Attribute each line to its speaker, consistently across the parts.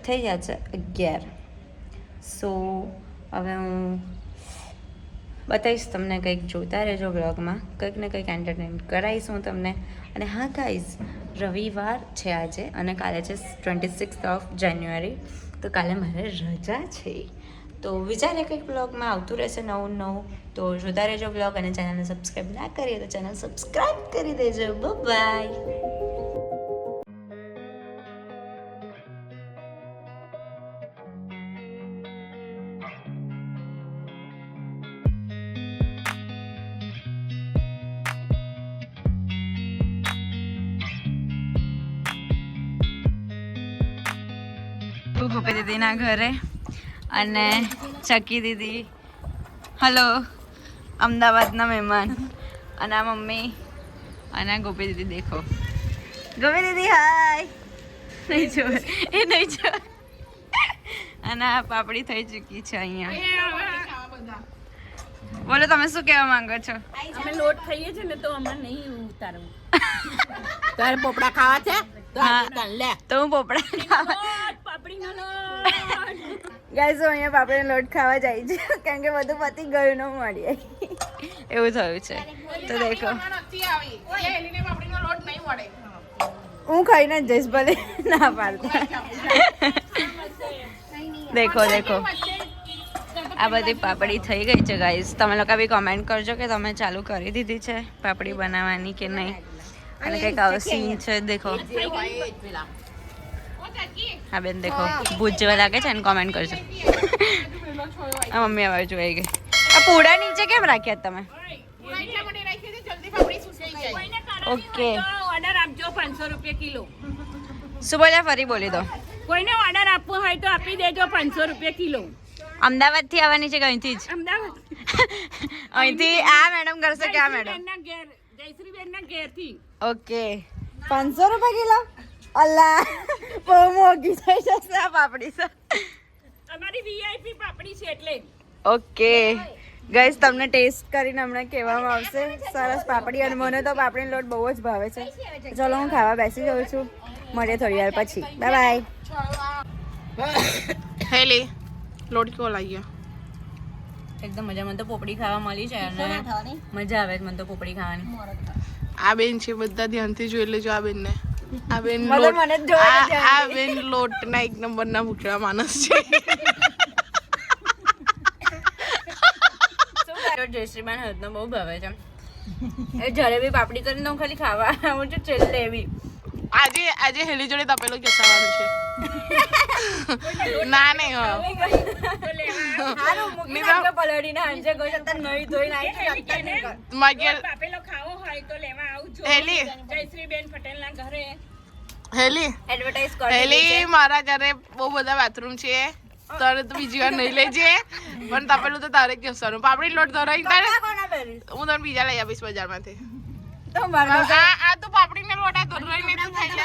Speaker 1: થઈ ગયા છે 11. સો હવે હું બતાવીશ તમને, કંઈક જોતા રહેજો બ્લોગમાં, કંઈક ને કંઈક એન્ટરટેન કરાવીશ હું તમને. અને હા ગાઈઝ, રવિવાર છે આજે અને કાલે છે 26 જાન્યુઆરી, તો કાલે મારે રજા છે. તો વિચારે કંઈક બ્લોગમાં આવતું રહેશે નવું નવું, તો જોતા રહેજો બ્લોગ. અને ચેનલને સબસ્ક્રાઈબ ના કરીએ તો ચેનલ સબસ્ક્રાઈબ કરી દેજો. બાય. ગોપી દીદીના ઘરે અને ચકી દીદી, હલો, અમદાવાદના મહેમાન, અને આ મમ્મી અને ગોપી દીદી. દેખો ગોપી દીદી, હાય. નહીં જો, એ નહીં જો. અને આ પાપડી થઈ ચૂકી છે અહીંયા. બોલો, તમે શું કહેવા માંગો છો?
Speaker 2: અમે લોટ ખાઈએ છે ને, તો અમારે નહીં ઉતારવું. તારે પોપડા ખાવા છે?
Speaker 1: તો હું પોપડા ખાવા, ગાઈસ હું અહીંયા પાપડીનો લોટ ખાવા જાય છે, કારણ કે બધું પતી ગયું ન મળી એવું થયું છે. તો દેખો, હું ખાઈને જ જઈશ, ભલે ના પાડતા. દેખો દેખો, આ બધી પાપડી થઈ ગઈ છે ગાઈસ. તમે લોકો બી કોમેન્ટ કરજો કે તમે ચાલુ કરી દીધી છે પાપડી બનાવવાની કે નહીં. અને કંઈક આવો સીન છે. દેખો હા બેન, દેખો ભૂત જેવા લાગે છે ને, કોમેન્ટ કરજો. આ મમ્મી આવા જોઈ ગઈ. આ પૂડા નીચે કેમ રાખ્યા તમે? ઓકે,
Speaker 2: ઓર્ડર આપજો 500 રૂપિયા કિલો.
Speaker 1: શું બોલ્યા? ફરી બોલી દો.
Speaker 2: કોઈને ઓર્ડર આપવો હોય તો આપી દેજો 500 રૂપિયા કિલો.
Speaker 1: અમદાવાદ થી આવવાની છે કે અહીંથી જ?
Speaker 2: અમદાવાદ
Speaker 1: અહીંથી આ મેડમ કરશે કે આ મેડમ?
Speaker 2: જયશ્રીબેન ના ઘેર થી.
Speaker 1: ઓકે, 500 રૂપિયા કિલો? અલ્લા, બહુ મોંઘી થઈ જશે આ પાપડી.
Speaker 2: અમારી વીઆઈપી પાપડી છે એટલે.
Speaker 1: ઓકે ગાઈસ, તમને ટેસ્ટ કરીને હમણાં કહેવામાં આવશે. સરસ પાપડી, અને મને તો પાપડીનો લોટ બહુ જ ભાવે છે. ચલો હું ખાવા બેસી જાઉં છું, મળીએ થોડી વાર પછી. Bye bye.
Speaker 3: હેલી લોટ કેવો લાગ્યો?
Speaker 1: એકદમ મજા. મને તો પોપડી ખાવા મળી છે અને મજા આવે છે મને તો પોપડી ખાવાની.
Speaker 3: આ બેન છે, બધા ધ્યાનથી જોઈ લેજો આ બેન ને. આ બેન આ બેન લોટ ના એક નંબર ના ભૂખ્યા માણસ છે.
Speaker 1: જયશ્રીબાન હદનો બહુ ભાવે છે. એ જ્યારે બી પાપડી કરીને હું ખાલી ખાવા આવું છું છેલ્લે એવી.
Speaker 3: આજે હેલી જોડે તપેલો કેસાવાનું છે. ના નહીં હેલી, મારા ઘરે બહુ બધા બાથરૂમ છે, તારે તો બીજી વાર નહીં લેજે, પણ તપેલું તો તારે કેસવાનું. પાપડી લોટ ધરાઈ તારે હું તને બીજા લઈ આપીશ બજારમાંથી. આ તો પાપડી ને લોટ આ ધરાઈ નહીં ખાઈ લે.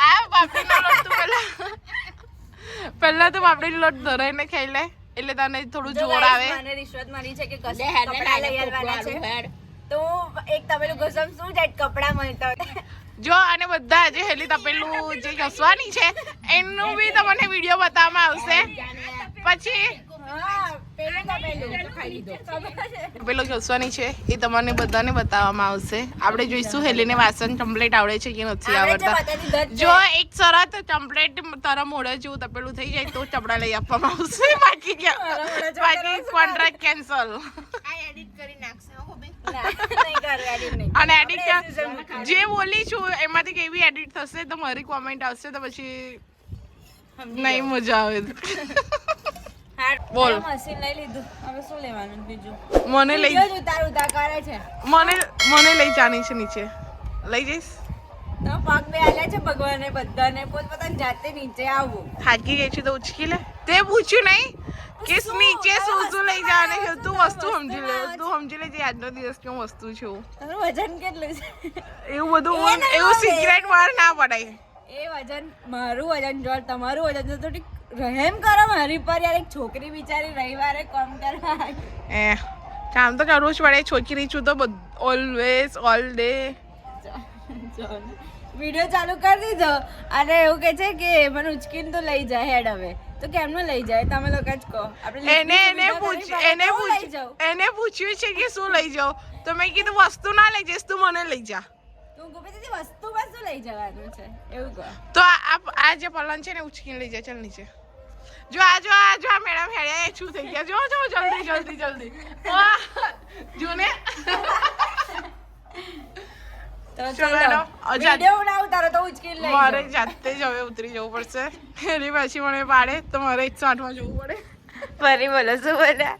Speaker 3: આ પાપડી નો લોટ તું પહેલા તો પાપડી લોટ ધરાઈને ખાઈ લે, એટલે તને થોડું જોર આવે.
Speaker 1: મને રિશ્વત મળી છે કે કપડા લઈ આવવાના છે, તો એક તપેલું ઘસમ શું જાય કપડા મળતા
Speaker 3: જો. અને બધા આજે હેલી તપેલું જે ઘસવાની છે એનું બી તમને વિડીયો બતાવવામાં આવશે. પછી પેલો ઘસવાની છે એ તમને બધાને બતાવવામાં આવશે. આપણે જોઈશું હેલીને વાસણ કમ્પ્લીટ આવડે છે કે નથી આવડતા. જો એક શરત, કમ્પ્લીટ તારા મોઢા જેવું તપેલું થઈ જાય તો ચપડા લઈ આપવામાં આવશે. બાકી કોન્ટ્રાક્ટ કેન્સલ. અને એડિટ જે બોલી છું એમાંથી કેવી એડિટ થશે તો મારી કોમેન્ટ આવશે, તો પછી નહીં મજા આવે. બોલ.
Speaker 1: મશીન લઈ લીધું, હવે શું લેવાનું બીજું?
Speaker 3: મને લઈ
Speaker 1: ઉતાર કરે છે.
Speaker 3: મને લઈ જાની છે નીચે. લઈ જઈશ
Speaker 1: તો પગ બે આલ્યા છે ભગવાને બધાને, પોતપોતાની જાતે નીચે આવવું.
Speaker 3: થાકી ગઈ છે તો ઉચકી લે. તે પૂછ્યું નહીં કે નીચે શું લઈ જવાનું છે? તું વસ્તુ સમજી લે, તું સમજી લેજે આજનો દિવસ કેવું વસ્તુ છે.
Speaker 1: તારું વજન કેટલું છે?
Speaker 3: એવું બધું એવું સિક્રેટ વાર ના પડાય.
Speaker 1: એ વજન મારું વજન જોર, તમારું વજન તો થોડીક રહેમ કરો મારી પર યાર. એક છોકરી બિચારી રવિવારે કામ કરવા
Speaker 3: કામ તો કરવું જ પડે. છોકરી છું તો ઓલવેઝ ઓલ ડે.
Speaker 1: વિડીયો ચાલુ કરી દીધો અને એવું કે છે કે મને ઉચકીને તો લઈ જાય હેડ હવે તો કેમનો લઈ જાય તમે લોકો જ કહો આપણે
Speaker 3: એને પૂછ્યું છે કે શું લઈ જાઓ તો મેં કીધું વસ્તુ ના લઈ જઈશ તું મને લઈ જા
Speaker 1: તું ગોપી દીદી વસ્તુ બસ શું લઈ જવાનું છે એવું કહો
Speaker 3: તો આ જે પલંગ છે ને ઉચકીને લઈ જાય ચાલ નીચે જો આ મેડમ હેડ્યા શું થઈ ગયા જો જલ્દી જો ને
Speaker 1: તો
Speaker 3: ચલો મેડમ
Speaker 1: વિડીયો ના ઉતારો તો ઉચકીને લઈ
Speaker 3: મારે જાતે જ હવે ઉતરી જવું પડશે એની પછી મને પાડે તો મારે 108 માં જવું પડે
Speaker 1: ફરી બોલો શું બોલ્યા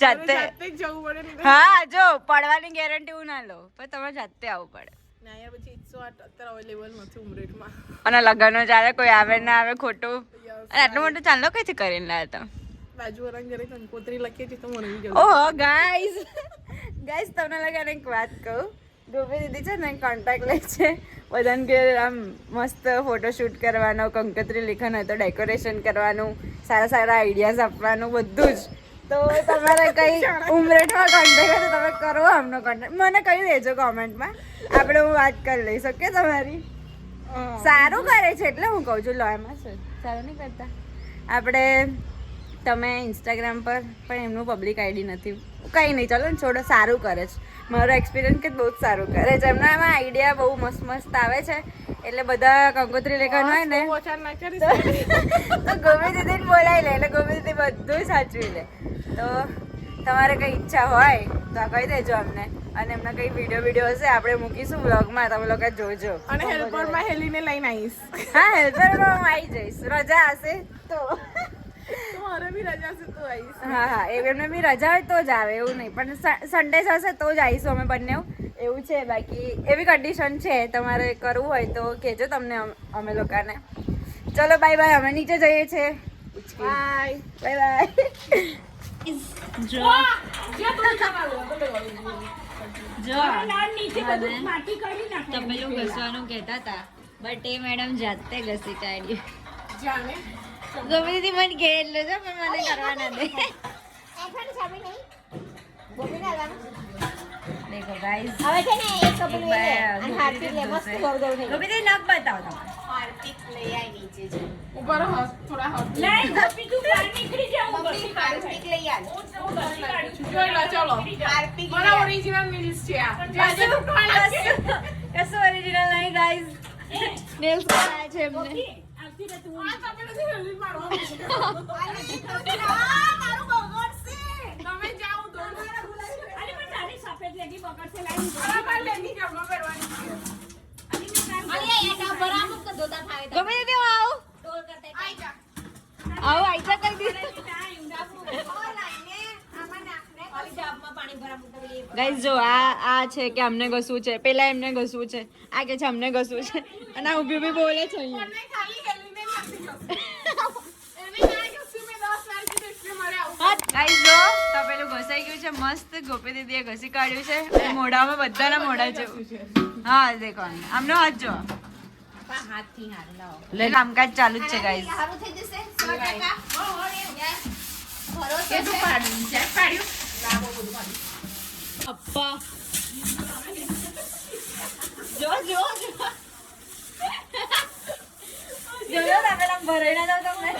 Speaker 1: જાતે
Speaker 3: જ જવું પડે
Speaker 1: હા જો પડવાની ગેરંટી હું ના લો પણ તમારે જાતે આવવું પડે
Speaker 3: ના યાર પછી 108 અત્યારે અવેલેબલ નથી ઉમરેઠમાં
Speaker 1: અને લગનો ચાલે કોઈ આવે ના આવે ખોટું અને આટલું મોટું ચાંદલો કઈથી કરીને લાયા તમે
Speaker 3: બાજુવાળા ઘરે કંકોત્રી લખીએ છે તો મને બી જલ્દી
Speaker 1: ઓહો ગાઈસ તમને લગાને એક વાત કહું ગોપી દીદી છે ને કોન્ટેક્ટ લે છે બધાને કે આમ મસ્ત ફોટોશૂટ કરવાનો કંકોત્રી લેખન હોય તો ડેકોરેશન કરવાનું સારા આઈડિયાઝ આપવાનું બધું જ તો તમારે કઈ ઉમરેઠમાં કોન્ટેક્ટ હોય તો તમે કરો આમનો કોન્ટેક્ટ મને કહી દેજો કોમેન્ટમાં આપણે હું વાત કરી લઈશ ઓકે તમારી સારું કરે છે એટલે હું કહું છું લો એમાં શું સારું નહીં કરતા આપણે તમે ઇન્સ્ટાગ્રામ પર પણ એમનું પબ્લિક આઈડી નથી કંઈ નહીં ચાલો ને છોડો સારું કરે છે મારો એક્સપિરિયન્સ કે બહુ જ સારું કરે છે એમના એમાં આઈડિયા બહુ મસ્ત આવે છે એટલે બધા કંકોત્રી લેખન હોય ને તો ગોપી દીદીને બોલાવી લે એટલે ગોપી દીદી બધું સાચવી લે તો તમારે કંઈ ઈચ્છા હોય તો આ કહી દેજો અમને અને એમના કંઈ વિડીયો હશે આપણે મૂકીશું બ્લોગમાં તમે લોકો જોજો
Speaker 3: અને હેલ્પરમાં હેલીને લઈને આવીશ
Speaker 1: હા હેલ્પરમાં હું આવી જઈશ રજા હશે તો
Speaker 3: મારે બી રજા છે તો આવીશ
Speaker 1: હા એમને બી રજા હોય તો જ આવે એવું નહીં પણ સન્ડે હશે તો જ આવીશું અમે બંને એવું છે બાકી એવી કન્ડિશન છે તમારે કરવું હોય તો કહેજો તમને અમે લોકોને ચલો બાય અમે નીચે જઈએ છીએ બાય તપેલું ઘસવાનું કહેતા હતા બટ એ મેડમ જાતે ઘસી કાઢ્યું ગમે દીદી મને ઘેર લેજો પણ મને કરવા ના દે દેખો ગાઈસ હવે છે ને એક કપ લઈ લે અને હાર્પિક લે મસ્ત ગોળ ગોળ થઈ ગોપી નક બતાવો તમે હાર્પિક લઈ આઈ નીચે છે
Speaker 3: ઉપર થોડા હાથ
Speaker 2: નહીં ગોપી તું બહાર નીકળી જા
Speaker 1: મમ્મી હાર્પિક લઈ આવ
Speaker 3: જોઈ લો ચલો
Speaker 1: હાર્પિક
Speaker 3: મારા ઓરિજિનલ નેલ્સ છે આ
Speaker 1: કશું ઓરિજિનલ નહીં ગાઈસ નેલ્સ કરાયા છે એમને
Speaker 2: આવતી રે તું
Speaker 3: આ તપેલુંથી હેલી મારવાનું છે
Speaker 1: મારું બગડ છે
Speaker 3: તમે જાઓ તો
Speaker 2: અરે પણ તારી સફેદ લેગી બગડશે લાઈન
Speaker 3: આ માર લેની જમવા કરવાની છે
Speaker 1: ગમે તે આવો આવો આઈજા કઈ દે ગાઈસ જો આ છે કે અમને ઘસવું છે પેલા એમને ઘસવું છે આ કે છે અમને ઘસવું છે અને આ ઊભી બોલે છે અહીંયા
Speaker 3: મને ખાલી હેલીને નથી ગમતું એને ના ગમતું મેં 10 વાર કીધું એટલે મારે આવું
Speaker 1: ગાઈસ જો તપેલું ઘસાઈ ગયું છે મસ્ત ગોપી દીદીએ ઘસી કાઢ્યું છે અને મોઢામાં બધાના મોઢા જેવું હા દેખો આમનો હાથ જો
Speaker 2: હાથથી હાથ લાવો
Speaker 1: લે કામકાજ ચાલુ જ છે ગાઈસ
Speaker 3: કેટલું પાડ્યું ચેક પાડ્યું
Speaker 1: અપ્પા જો જોયો ને પેલા ભરાઈ ના દઉં તમને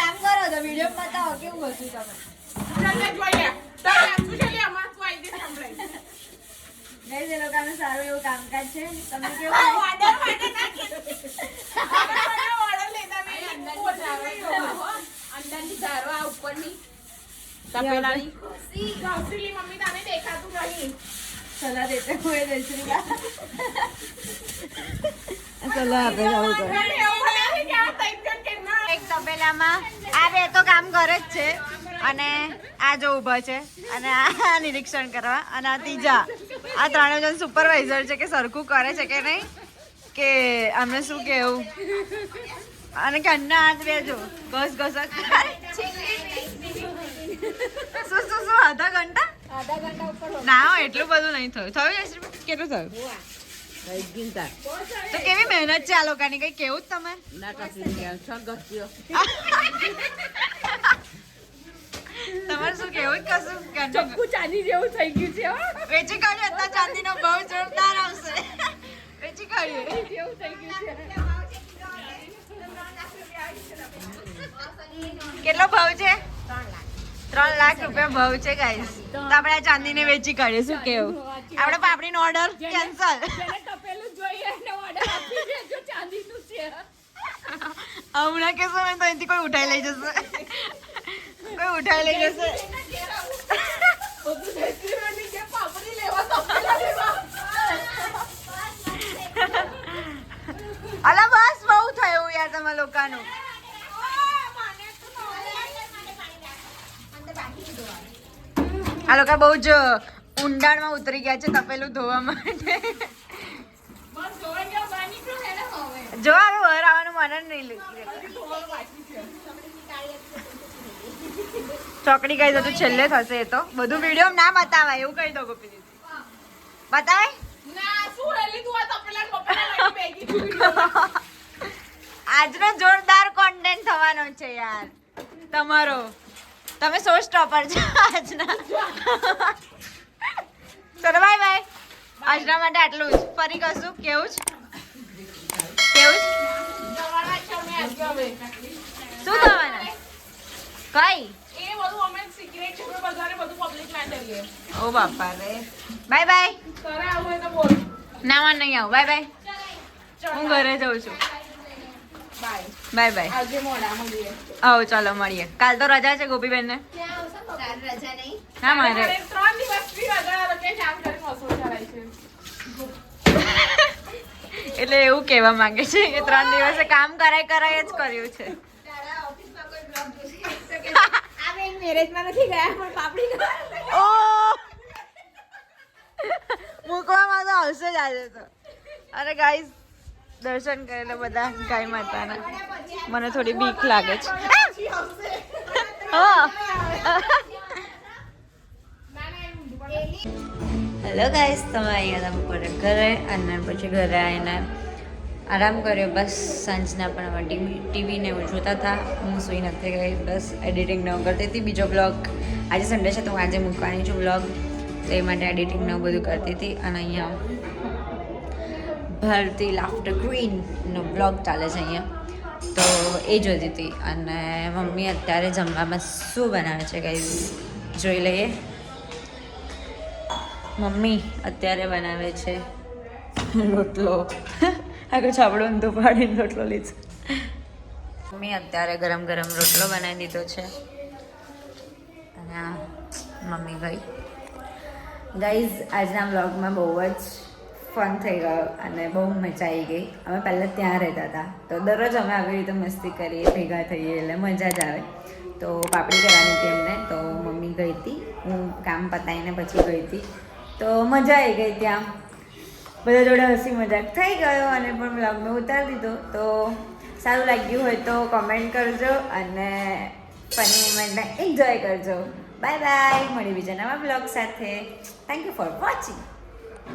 Speaker 1: આમ કરો તો વિડીયો બતાવો કેવું હશું તમે
Speaker 3: ચાલે જોઈએ તારે આપું છે લે અમાર તો આઈ દે સંભળાઈ
Speaker 1: ગાઈસ એ લોકોનું સારું એવું કામકાજ છે તમને કેવું
Speaker 3: ઓર્ડર માટે નાખી ઓર્ડર લેતા નહીં અંદરની ધારો આ ઉપરની તપેલાની ગૌસલી મમ્મી તને દેખાતું નહીં
Speaker 1: સલાહ દેતે હોય દસરી સલાહ આપે જવું પડે એક તપેલામાં આ બે તો કામ કરે જ છે અને આ જો ઊભા છે અને આ નિરીક્ષણ કરવા અને આ ત્રીજા આ ત્રણે જણ સુપરવાઇઝર છે કે સરખું કરે છે કે નહીં કે અમને શું કેવું અને કે અન્ના હાથ બે જો ઘસ શું આધા ઘંટા ના એટલું બધું નહીં થયું કેટલું થયું તો કેવી મહેનત છે આ લોકોની કઈ કેવું જ તમે તમારે શું કેવું કશું
Speaker 2: ચક્કુ ચાંદી જેવું થઈ ગયું છે હો.
Speaker 1: વેચી કાઢ્યો અત્યારે ચાંદીનો ભાવ જોરદાર આવશે વેચી કાઢ્યો
Speaker 2: જેવું થઈ ગયું છે.
Speaker 1: કેટલો ભાવ છે 3 લાખ રૂપિયા ભાવ છે ગાઈસ તો આપણે આ ચાંદીને વેચી કાઢીએ શું કેવું આપણે પાપડીનો ઓર્ડર કેન્સલ
Speaker 2: જેને તપેલું જોઈએ એને ઓર્ડર આપી દેજો ચાંદીનું છે.
Speaker 1: હમણાં કેશો ને તો અહીંથી કોઈ ઉઠાઈ લઈ જશે કોઈ ઉઠાઈ લઈ જશે
Speaker 2: બધું રેસ્ટોરન્ટની કે પાપડી લેવા તપેલા લેવા.
Speaker 1: અલા બસ બહુ થયું યાર તમારા લોકોનું આ લોકો બહુ જ ઊંડાણમાં ઉતરી ગયા છે તપેલું ધોવા માટે
Speaker 2: બસ જોઈ ગયો બહાર નીકળો એને હવે.
Speaker 1: જો હવે બહાર આવવાનું મન જ નહીં
Speaker 2: હજી ધોવાનું બાકી છે.
Speaker 1: ચોકડી કહી દો તો છેલ્લે થશે એ તો બધું વિડીયો ના બતાવાય એવું કહી દો ગોપી દીદી બતાવાય
Speaker 2: ના શું લઈ લીધું આ તપેલા બપેલા લઈને બેગી દીધી.
Speaker 1: આજનો જોરદાર કોન્ટેન્ટ થવાનો છે યાર તમારો તમે શો સ્ટોપર છો આજના ચલો બાય બાય આજના માટે આટલું જ ફરી કશું કેવું જ
Speaker 2: જવાના છે અમે આજે હવે.
Speaker 1: શું થવાના કઈ
Speaker 2: એ બધું અમે સિક્રેટ છે બધાને બધું પબ્લિક ના કરીએ.
Speaker 1: ઓ બાપા રે બાય બાય
Speaker 2: તારે આવું હોય તો બોલ.
Speaker 1: ના માં નહીં આવું બાય બાય હું ઘરે જઉં છું
Speaker 2: બાય.
Speaker 1: બાય બાય
Speaker 2: આજે મોડા મળીએ.
Speaker 1: આવો ચાલો મળીએ કાલ તો રજા છે ગોપીબેન ને ના મારે
Speaker 2: 3 દિવસની રજા કે કામ કરીને વસૂલ કરાય છે.
Speaker 1: એટલે એવું કહેવા માંગે છે કે 3 દિવસે કામ કરાય જ કર્યું છે
Speaker 2: મેરેજમાં નથી ગયા પણ પાપડી
Speaker 1: ઓ મૂકવામાં તો આવશે જ આજે તો અરે ગાઈસ દર્શન કરેલા બધા ગાય માતાના મને થોડી બીક લાગે છે હા હેલો ગાઈસ તમે અહીંયા બપોરે ઘરે અને પછી ઘરે આવીને આરામ કર્યો બસ સાંજના પણ અમે ટીવીને એવું જોતા હતા હું સુઈ નથી ગઈ બસ એડિટિંગ ન કરતી હતી બીજો બ્લોગ આજે સન્ડે છે તો હું આજે મૂકવાની છું બ્લોગ તો એ માટે એડિટિંગ ને બધું કરતી હતી અને અહીંયા ભારતી લાફ્ટર ક્વીનનો બ્લોગ ચાલે છે અહીંયા તો એ જોતી હતી અને મમ્મી અત્યારે જમવામાં શું બનાવે છે ગાઈસ જોઈ લઈએ મમ્મી અત્યારે બનાવે છે રોટલો આગળ છાપડો ઊંધો પાડીને રોટલો લીધો મમ્મી અત્યારે ગરમ ગરમ રોટલો બનાવી દીધો છે અને આ મમ્મી ગઈ ગાઈઝ આજના બ્લોગમાં બહુ જ ફન થઈ ગયો અને બહુ મજા આવી ગઈ અમે પહેલાં ત્યાં રહેતા હતા તો દરરોજ અમે આવી રીતે મસ્તી કરીએ ભેગા થઈએ એટલે મજા જ આવે તો પાપડી કરવાની હતી એમને તો મમ્મી ગઈ હતી હું કામ પતાવીને પછી ગઈ હતી તો મજા આવી ગઈ ત્યાં બધા જોડે હસી મજાક થઈ ગયો અને પણ બ્લોગને ઉતારી દીધો તો સારું લાગ્યું હોય તો કોમેન્ટ કરજો અને ફની મોમેન્ટને એન્જોય કરજો બાય બાય મળી બીજા નવા બ્લોગ સાથે થેન્ક યુ ફોર વોચિંગ